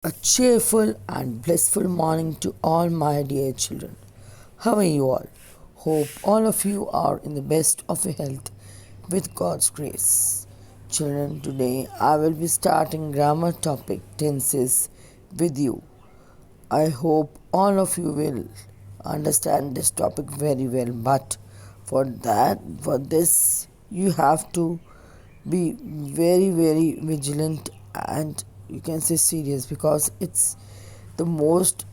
A cheerful and blissful morning to all my dear children. How are you all? Hope all of you are in the best of your health with God's grace. Children, today I will be starting grammar topic tenses with you. I hope all of you will understand this topic very well, but for this you have to be very vigilant and you can say serious, because it's the most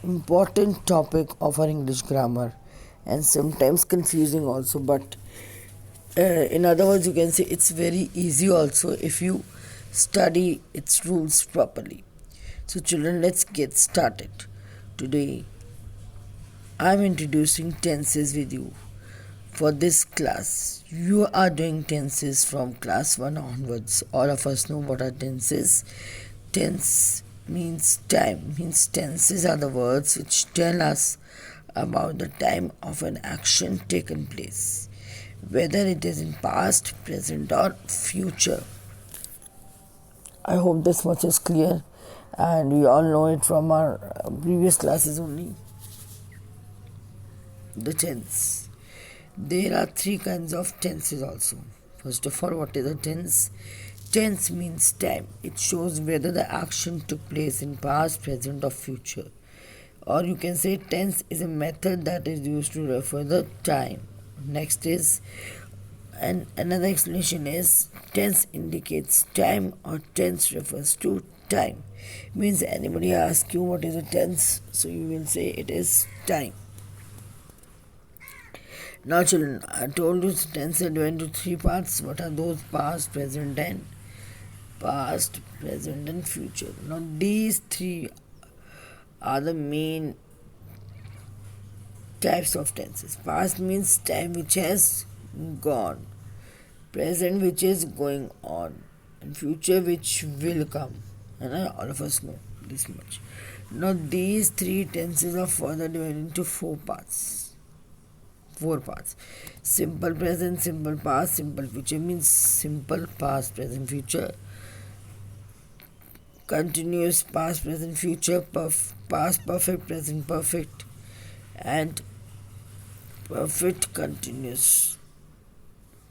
important topic of our English grammar and sometimes confusing also, but in other words you can say it's very easy also if you study its rules properly. So children, let's get started. Today I'm introducing tenses with you. For this class, you are doing tenses from class 1 onwards. All of us know what are tenses. Tense means time, means tenses are the words which tell us about the time of an action taken place, whether it is in past, present, or future. I hope this much is clear, and we all know it from our previous classes only. The tense. There are three kinds of tenses also. First of all, what is a tense? Tense means time. It shows whether the action took place in past, present, or future. Or you can say tense is a method that is used to refer the time. Next is, and another explanation is, tense indicates time or tense refers to time. Means anybody asks you what is a tense, so you will say it is time. Now children, I told you tense are divided into three parts. What are those? Past, present and future. Now these three are the main types of tenses. Past means time which has gone, present which is going on, and future which will come. And all of us know this much. Now these three tenses are further divided into four parts. Simple present, simple past, simple future. Means simple past, present, future. Continuous past, present, future. Past perfect, present perfect, and perfect continuous.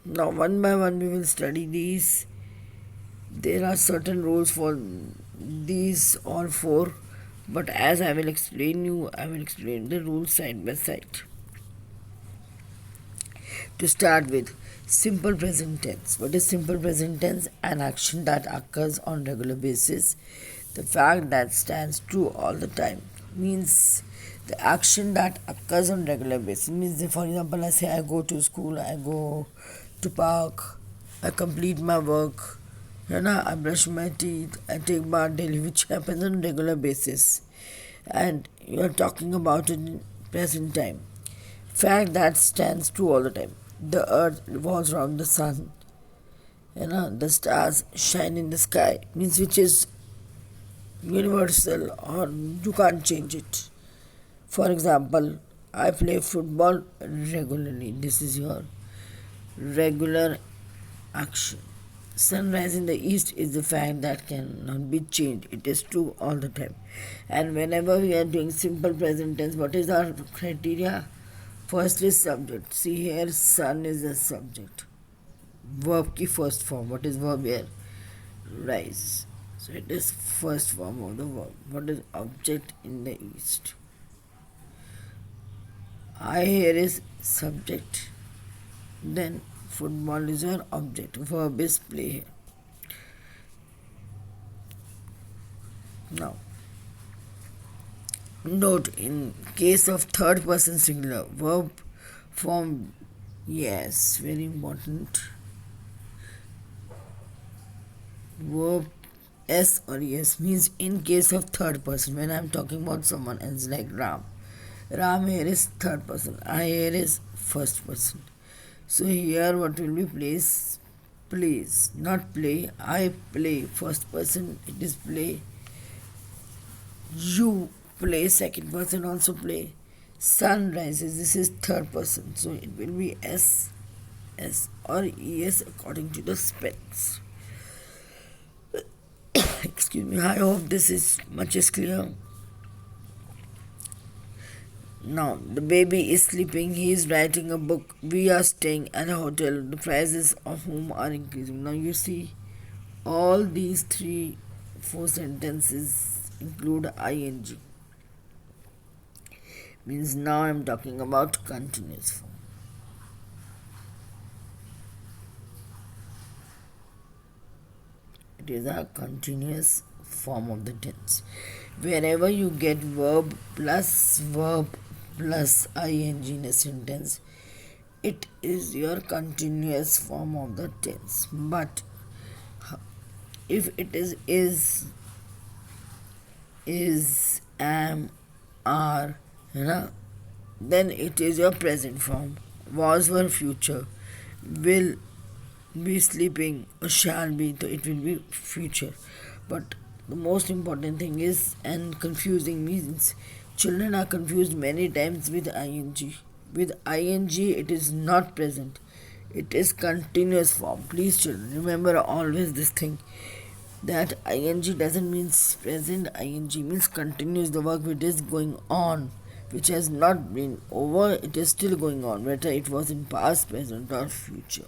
Now one by one we will study these. There are certain rules for these all four, but as I will explain the rules side by side. To start with, simple present tense. What is simple present tense? An action that occurs on regular basis. The fact that stands true all the time. Means the action that occurs on regular basis. Means, for example, I say I go to school, I go to park, I complete my work, I brush my teeth, I take bath daily, which happens on regular basis. And you are talking about it in present time. Fact that stands true all the time. The earth revolves around the sun. The stars shine in the sky. Means which is universal or you can't change it. For example, I play football regularly. This is your regular action. Sunrise in the east is the fact that cannot be changed. It is true all the time. And whenever we are doing simple present tense, what is our criteria? Firstly, subject. See here, sun is the subject. Verb ki first form. What is verb here? Rise. So it is first form of the verb. What is object in the east? I here is subject. Then football is your object. Verb is play here. Now, note, in case of third person singular, verb form, yes, very important. Verb S or yes means in case of third person. When I am talking about someone else like Ram. Ram here is third person. I here is first person. So here what will be place? Plays, not play. I play, first person, it is play. You play, second person also play. Sun rises, this is third person, so it will be S or ES according to the specs. Excuse me. I hope this is much is clear. Now, the baby is sleeping, he is writing a book, we are staying at a hotel, the prices of whom are increasing. Now, you see, all these four sentences include ing. Means now I'm talking about continuous form. It is a continuous form of the tense. Wherever you get verb plus ing in a sentence, it is your continuous form of the tense. But if it is, am, are, then it is your present form. Was for future, will be sleeping, or shall be, so it will be future. But the most important thing is, and confusing means, children are confused many times with ing. With ing, it is not present. It is continuous form. Please, children, remember always this thing, that ing doesn't mean present. Ing means continuous, the work which is going on, which has not been over, it is still going on, whether it was in past, present, or future.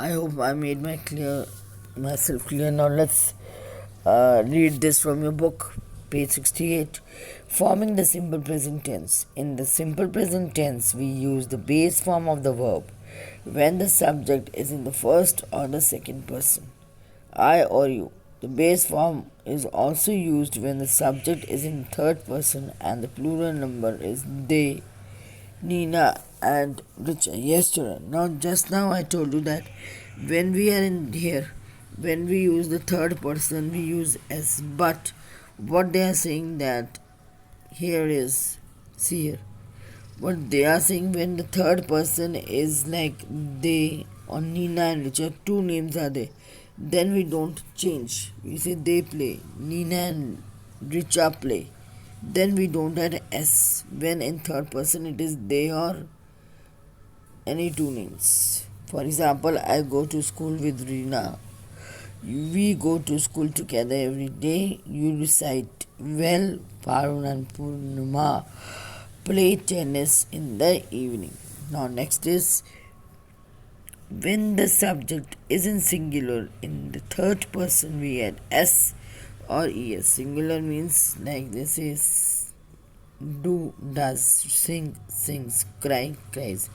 I hope I made myself clear. Now let's read this from your book, page 68. Forming the simple present tense. In the simple present tense, we use the base form of the verb when the subject is in the first or the second person, I or you. The base form is also used when the subject is in third person and the plural number is they, Nina, and Richard. Yes, children. Now, just now I told you that when we are in here, when we use the third person, we use as. But what they are saying that here is, see here, what they are saying, when the third person is like they or Nina and Richard, two names are there, then we don't change. We say they play, Nina and Richard play. Then we don't add s. When in third person it is they or any two names. For example, I go to school with Rina. We go to school together every day. You recite well. Parun and Purnima play tennis in the evening. Now next is, when the subject is in singular, in the third person we add s or es. Singular means like this is do, does, sing, sings, cry, cries,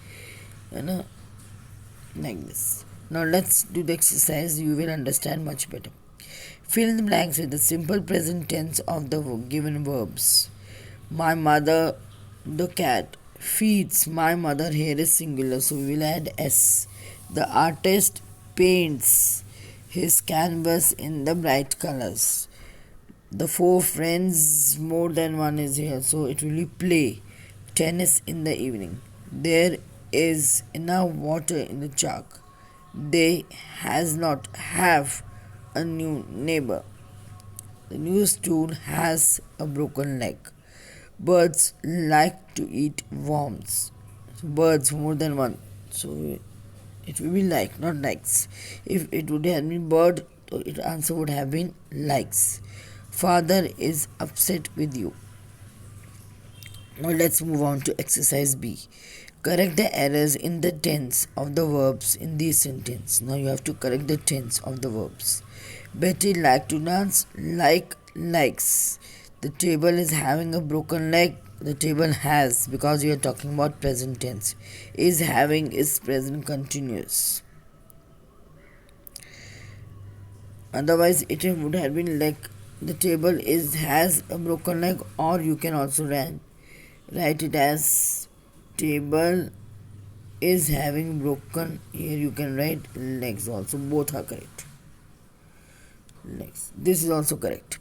like this. Now let's do the exercise, you will understand much better. Fill in the blanks with the simple present tense of the given verbs. My mother, the cat, feeds. My mother here is singular, so we will add s. The artist paints his canvas in the bright colors. The four friends, more than one is here, so it will be play tennis in the evening. There is enough water in the jug. They has not have a new neighbor. The new stool has a broken leg. Birds like to eat worms. So birds, more than one, so it will be like, not likes. If it would have been bird, so its answer would have been likes. Father is upset with you. Now let's move on to exercise B. Correct the errors in the tense of the verbs in this sentence. Now you have to correct the tense of the verbs. Betty liked to dance, likes. The table is having a broken leg. The table has, because we are talking about present tense. Is having is present continuous. Otherwise it would have been like the table has a broken leg, or you can also write it as table is having broken. Here you can write legs also. Both are correct. Legs. This is also correct.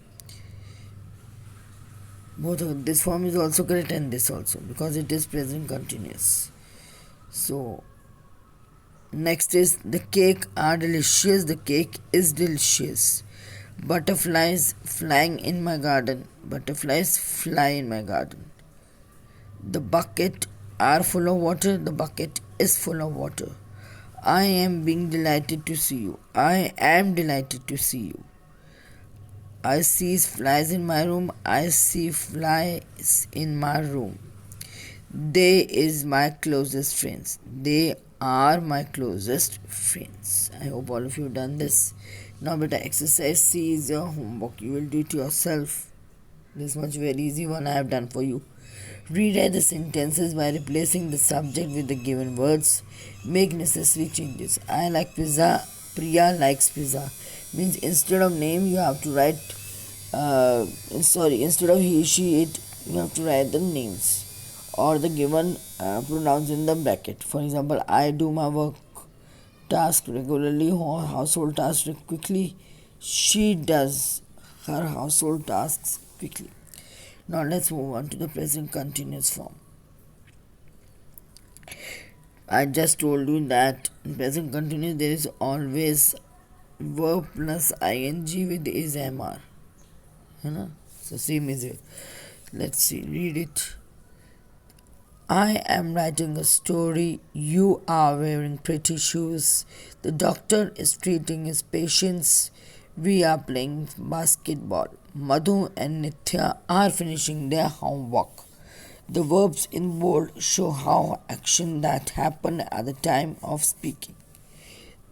Both of this form is also correct and this also, because it is present continuous. So next is, the cake are delicious. The cake is delicious. Butterflies flying in my garden. Butterflies fly in my garden. The bucket are full of water. The bucket is full of water. I am being delighted to see you. I am delighted to see you. I see flies in my room. I see flies in my room. They is my closest friends. They are my closest friends. I hope all of you done this. Now beta exercise C is your homework. You will do it yourself. This much very easy one I have done for you. Rewrite the sentences by replacing the subject with the given words. Make necessary changes. I like pizza. Priya likes pizza. Means instead of name you have to write instead of he, she, it, you have to write the names or the given pronouns in the bracket. For example, I do my work task regularly or household tasks quickly. She does her household tasks quickly. Now let's move on to the present continuous form. I just told you that in present continuous there is always verb plus ing with is mr. So same is it. Let's see, read it. I am writing a story. You are wearing pretty shoes. The doctor is treating his patients. We are playing basketball. Madhu and Nitya are finishing their homework. The verbs in bold show how action that happened at the time of speaking.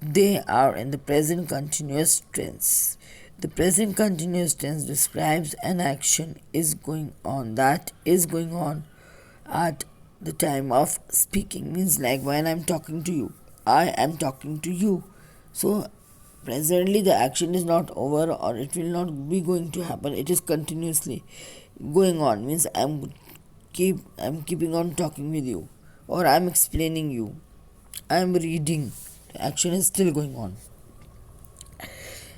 They are in the present continuous tense. The present continuous tense describes an action that is going on at the time of speaking. Means like when I'm talking to you, I am talking to you. So presently the action is not over or it will not be going to happen. It is continuously going on. Means I'm keeping on talking with you, or I'm explaining you. I'm reading. The action is still going on.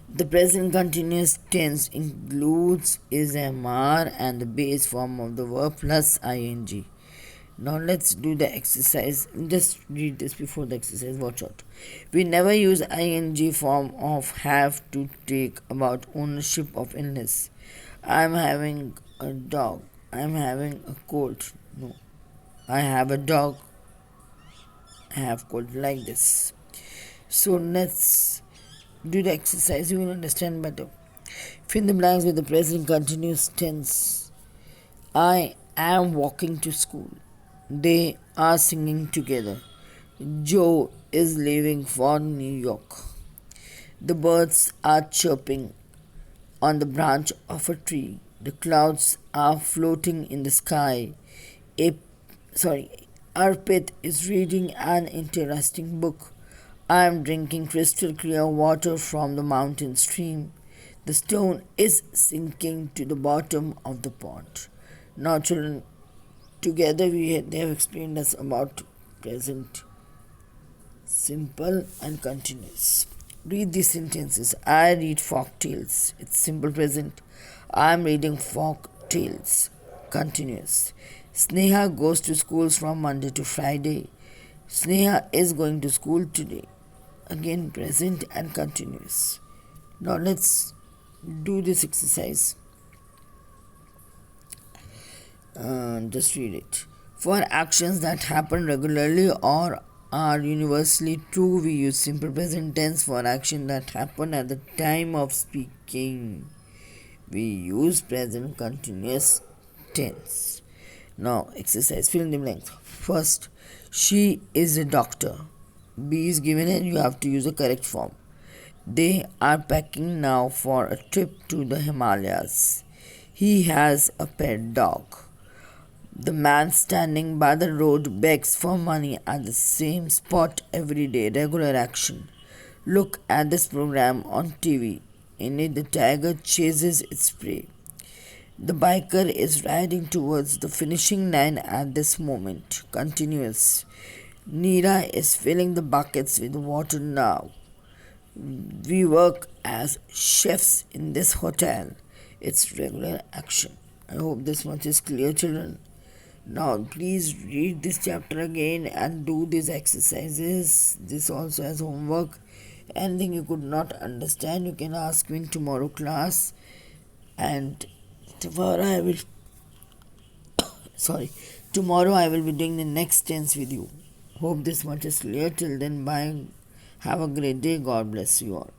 The present continuous tense includes is mr and the base form of the verb plus ing. Now let's do the exercise. Just read this before the exercise. Watch out. We never use ing form of have to take about ownership of illness. I'm having a dog. I'm having a cold. No. I have a dog. I have cold, like this. So let's do the exercise. You will understand better. Fill the blanks with the present continuous tense. I am walking to school. They are singing together. Joe is leaving for New York. The birds are chirping on the branch of a tree. The clouds are floating in the sky. A, Arpit is reading an interesting book. I am drinking crystal clear water from the mountain stream. The stone is sinking to the bottom of the pond. Now, children, together they have explained us about present, simple and continuous. Read these sentences. I read folk tales. It's simple present. I am reading folk tales. Continuous. Sneha goes to schools from Monday to Friday. Sneha is going to school today. Again present and continuous. Now let's do this exercise. Just read it. For actions that happen regularly or are universally true, we use simple present tense. For action that happen at the time of speaking, we use present continuous tense. Now, exercise, fill in the blanks. First, she is a doctor. B is given and you have to use the correct form. They are packing now for a trip to the Himalayas. He has a pet dog. The man standing by the road begs for money at the same spot every day. Regular action. Look at this program on TV. In it, the tiger chases its prey. The biker is riding towards the finishing line at this moment. Continuous. Neera is filling the buckets with water now. We work as chefs in this hotel. It's regular action. I hope this much is clear, children. Now, please read this chapter again and do these exercises. This also as homework. Anything you could not understand, you can ask me in tomorrow class. And tomorrow I will tomorrow I will be doing the next tense with you. Hope this much is clear. Till then, bye. Have a great day. God bless you all.